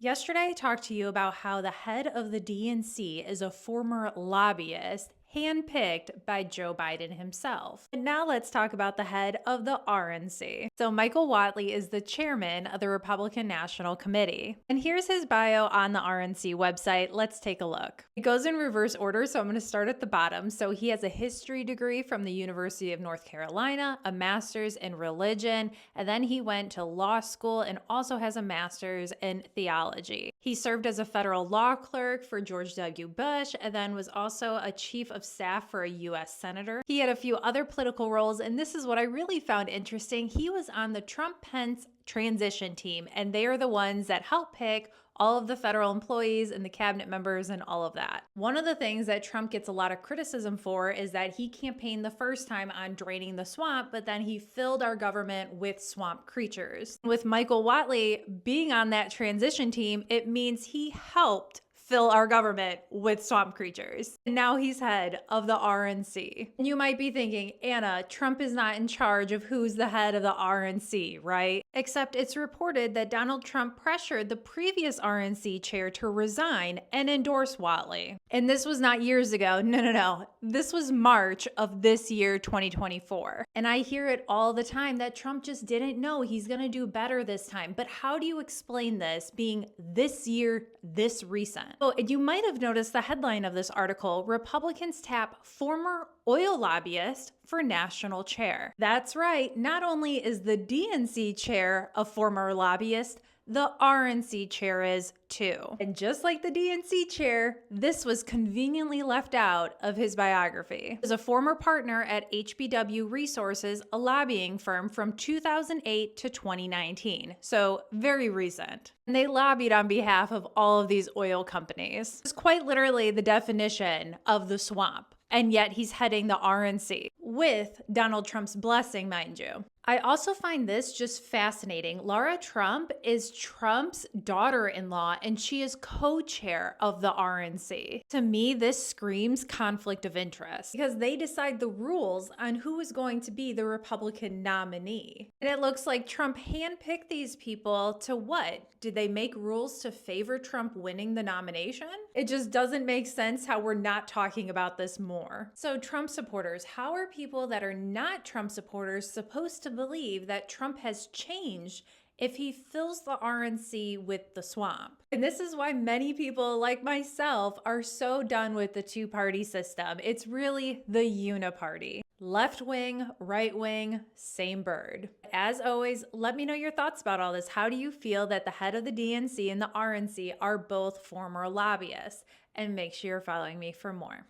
Yesterday, I talked to you about how the head of the DNC is a former lobbyist handpicked by Joe Biden himself. And now let's talk about the head of the RNC. So, Michael Whatley is the chairman of the Republican National Committee. And here's his bio on the RNC website. Let's take a look. It goes in reverse order, so I'm going to start at the bottom. So, he has a history degree from the University of North Carolina, a master's in religion, and then he went to law school and also has a master's in theology. He served as a federal law clerk for George W. Bush and then was also a chief of staff for a U.S. senator. He had a few other political roles, and this is what I really found interesting. He was on the Trump-Pence transition team, and they are the ones that help pick all of the federal employees and the cabinet members and all of that. One of the things that Trump gets a lot of criticism for is that he campaigned the first time on draining the swamp, but then he filled our government with swamp creatures. With Michael Whatley being on that transition team, it means he helped fill our government with swamp creatures. And now he's head of the RNC. And you might be thinking, Anna, Trump is not in charge of who's the head of the RNC, right? Except it's reported that Donald Trump pressured the previous RNC chair to resign and endorse Whatley. And this was not years ago. No. This was March of this year, 2024. And I hear it all the time that Trump just didn't know he's going to do better this time. But how do you explain this being this year, this recent? Oh, and you might have noticed the headline of this article, Republicans tap former oil lobbyist for national chair. That's right. Not only is the DNC chair a former lobbyist, the RNC chair is too. And just like the DNC chair, this was conveniently left out of his biography. As a former partner at HBW Resources, a lobbying firm from 2008 to 2019, so very recent. And they lobbied on behalf of all of these oil companies. It's quite literally the definition of the swamp. And yet he's heading the RNC with Donald Trump's blessing, mind you. I also find this just fascinating. Laura Trump is Trump's daughter-in-law, and she is co-chair of the RNC. To me, this screams conflict of interest because they decide the rules on who is going to be the Republican nominee. And it looks like Trump handpicked these people to what? Did they make rules to favor Trump winning the nomination? It just doesn't make sense how we're not talking about this more. So Trump supporters, how are people that are not Trump supporters supposed to believe that Trump has changed if he fills the RNC with the swamp? And this is why many people like myself are so done with the two-party system. It's really the uniparty. Left wing, right wing, same bird. As always, let me know your thoughts about all this. How do you feel that the head of the DNC and the RNC are both former lobbyists? And make sure you're following me for more.